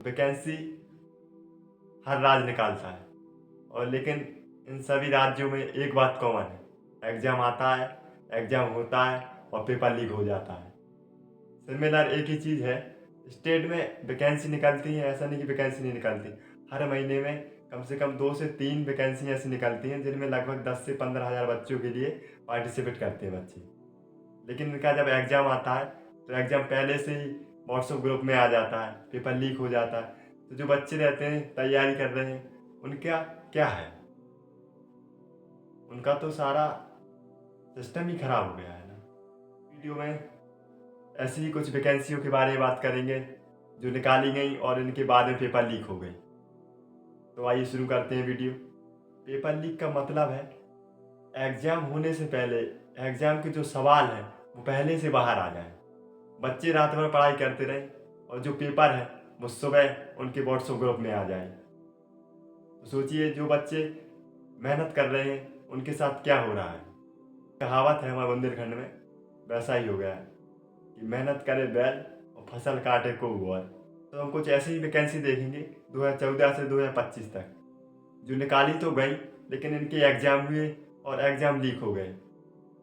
Vacancy हर राज्य निकालता है और लेकिन इन सभी राज्यों में एक बात कॉमन है, एग्ज़ाम आता है, एग्ज़ाम होता है और पेपर लीक हो जाता है। सिमिलर एक ही चीज़ है, स्टेट में वैकेंसी निकलती है, ऐसा नहीं कि वैकेंसी नहीं निकलती। हर महीने में कम से कम 2 से 3 वैकेंसी ऐसी निकलती हैं जिनमें लगभग 10 से 15 हज़ार बच्चों के लिए पार्टिसिपेट करते हैं बच्चे। लेकिन इनका जब एग्ज़ाम आता है तो एग्ज़ाम पहले से ही व्हाट्सएप ग्रुप में आ जाता है, पेपर लीक हो जाता है। तो जो बच्चे रहते हैं, तैयारी कर रहे हैं, उनका क्या है? उनका तो सारा सिस्टम ही खराब हो गया है ना। वीडियो में ऐसी ही कुछ वैकेंसियों के बारे में बात करेंगे जो निकाली गई और इनके बाद में पेपर लीक हो गई। तो आइए शुरू करते हैं वीडियो। पेपर लीक का मतलब है एग्ज़ाम होने से पहले एग्ज़ाम के जो सवाल हैं वो पहले से बाहर आ जाए। बच्चे रात भर पढ़ाई करते रहें और जो पेपर है वो सुबह उनके व्हाट्सएप ग्रुप में आ जाए। तो सोचिए जो बच्चे मेहनत कर रहे हैं उनके साथ क्या हो रहा है। कहावत है हमारे बुंदेलखंड में, वैसा ही हो गया है कि मेहनत करे बैल और फसल काटे को ग्वाल। तो हम कुछ ऐसी ही वैकेंसी देखेंगे 2014 से 2025 तक जो निकाली तो गई लेकिन इनके एग्ज़ाम हुए और एग्ज़ाम लीक हो गए।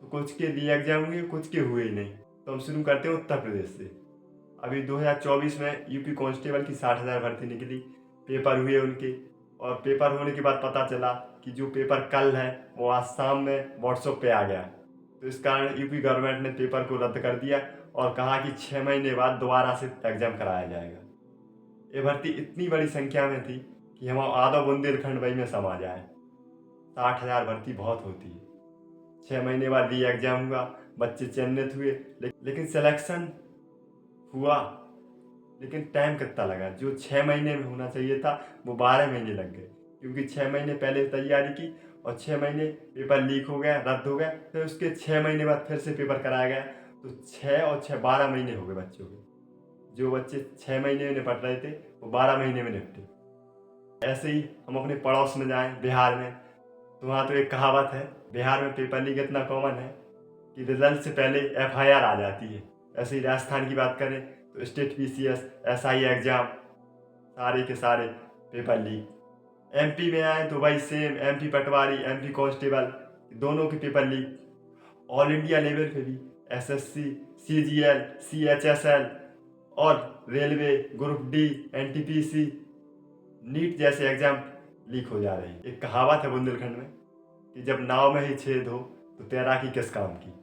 तो कुछ के री एग्ज़ाम हुए, कुछ के हुए ही नहीं। तो हम शुरू करते हैं उत्तर प्रदेश से। अभी 2024 में यूपी कांस्टेबल की 60,000 भर्ती निकली, पेपर हुए उनके और पेपर होने के बाद पता चला कि जो पेपर कल है वो आज शाम में व्हाट्सएप पे आ गया। तो इस कारण यूपी गवर्नमेंट ने पेपर को रद्द कर दिया और कहा कि 6 महीने बाद दोबारा से एग्ज़ाम कराया जाएगा। ये भर्ती इतनी बड़ी संख्या में थी कि हम आधा बुंदेलखंड वही में समा जाए। 60,000 भर्ती बहुत होती है। 6 महीने बाद री एग्ज़ाम हुआ, बच्चे चयनित हुए, लेकिन सिलेक्शन हुआ, लेकिन टाइम कितना लगा? जो 6 महीने में होना चाहिए था वो 12 महीने लग गए, क्योंकि 6 महीने पहले तैयारी की और 6 महीने पेपर लीक हो गया, रद्द हो गया, फिर उसके 6 महीने बाद फिर से पेपर कराया गया। तो 6 और 6 12 महीने हो गए बच्चों के। जो बच्चे 6 महीने में निपट रहे थे वो 12 महीने में निपटे। ऐसे ही हम अपने पड़ोस में जाएं, बिहार में, तो वहाँ तो एक कहावत है, बिहार में पेपर लीक इतना कॉमन है कि रिजल्ट से पहले एफआईआर आ जाती है। ऐसे ही राजस्थान की बात करें तो स्टेट पीसीएस, एसआई एग्ज़ाम, सारे के सारे पेपर लीक। एमपी में आए तो भाई same, MP Patwari, MP constable, दोनों के paper leak. All India level पे भी एसएससी, सीजीएल, सीएचएसएल और railway, group D, NTPC, NEET जैसे एग्जाम लीक हो जा रहे हैं। एक कहावत है बुंदेलखंड में कि जब नाव में ही छेद हो तो तैराकी किस काम की।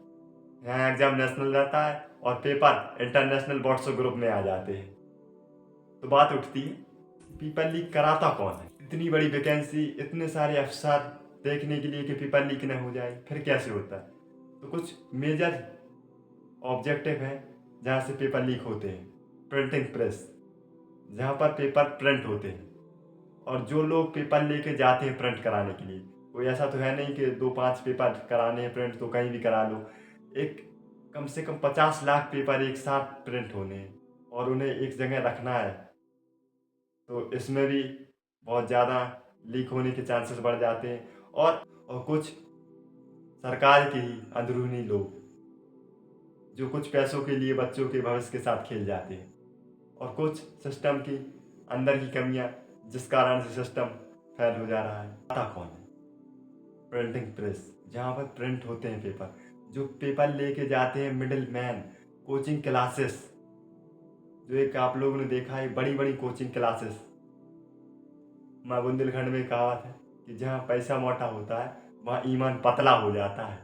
यहाँ एग्जाम नेशनल रहता है और पेपर इंटरनेशनल व्हाट्सएप ग्रुप में आ जाते हैं। तो बात उठती है, पेपर लीक कराता कौन है? इतनी बड़ी वैकेंसी, इतने सारे अफसर देखने के लिए कि पेपर लीक न हो जाए, फिर कैसे होता है? तो कुछ मेजर ऑब्जेक्टिव हैं जहाँ से पेपर लीक होते हैं। प्रिंटिंग प्रेस, जहाँ पर पेपर प्रिंट होते हैं और जो लोग पेपर लेके जाते हैं प्रिंट कराने के लिए, कोई ऐसा तो है नहीं कि 2-5 पेपर कराने हैं प्रिंट तो कहीं भी करा लो। एक कम से कम 50 लाख पेपर एक साथ प्रिंट होने हैं और उन्हें एक जगह रखना है। तो इसमें भी बहुत ज़्यादा लीक होने के चांसेस बढ़ जाते हैं। और कुछ सरकार के ही अंदरूनी लोग जो कुछ पैसों के लिए बच्चों के भविष्य के साथ खेल जाते हैं और कुछ सिस्टम की अंदर की कमियां जिस कारण से सिस्टम फेल हो जा रहा है। आता कौन है? प्रिंटिंग प्रेस, जहाँ पर प्रिंट होते हैं पेपर, जो पेपर लेके जाते हैं मिडिल मैन, कोचिंग क्लासेस, जो एक आप लोगों ने देखा है बड़ी बड़ी कोचिंग क्लासेस। माँ बुंदेलखंड में कहावत है कि जहाँ पैसा मोटा होता है वहाँ ईमान पतला हो जाता है।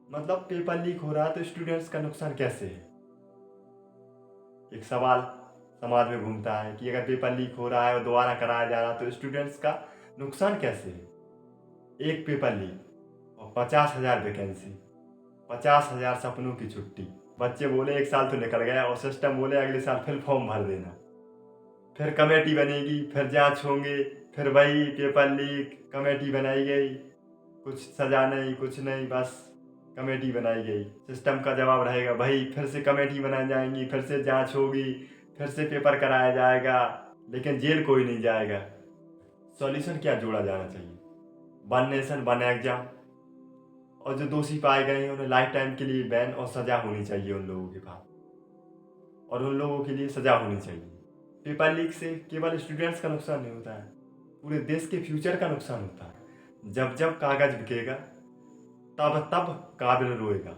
मतलब पेपर लीक हो रहा है तो स्टूडेंट्स का नुकसान कैसे है? एक सवाल समाज में घूमता है कि अगर पेपर लीक हो रहा है और दोबारा कराया जा रहा है तो स्टूडेंट्स का नुकसान कैसे है? एक पेपर लीक और 50,000 वैकेंसी, 50,000 सपनों की छुट्टी। बच्चे बोले एक साल तो निकल गया और सिस्टम बोले अगले साल फिर फॉर्म भर देना, फिर कमेटी बनेगी, फिर जांच होंगे, फिर वही पेपर लीक, कमेटी बनाई गई, कुछ सजा नहीं, कुछ नहीं, बस कमेटी बनाई गई। सिस्टम का जवाब रहेगा भाई फिर से कमेटी बनाई जाएंगी, फिर से जांच होगी, फिर से पेपर कराया जाएगा, लेकिन जेल कोई नहीं जाएगा। सॉल्यूशन क्या जोड़ा जाना चाहिए? वन नेशन वन एग्जाम, और जो दोषी पाए गए हैं उन्हें लाइफ टाइम के लिए बैन और सजा होनी चाहिए उन लोगों के पास, और उन लोगों के लिए सजा होनी चाहिए। पेपर लीक से केवल स्टूडेंट्स का नुकसान नहीं होता है, पूरे देश के फ्यूचर का नुकसान होता है। जब जब कागज बिकेगा तब तब काबिल रोएगा।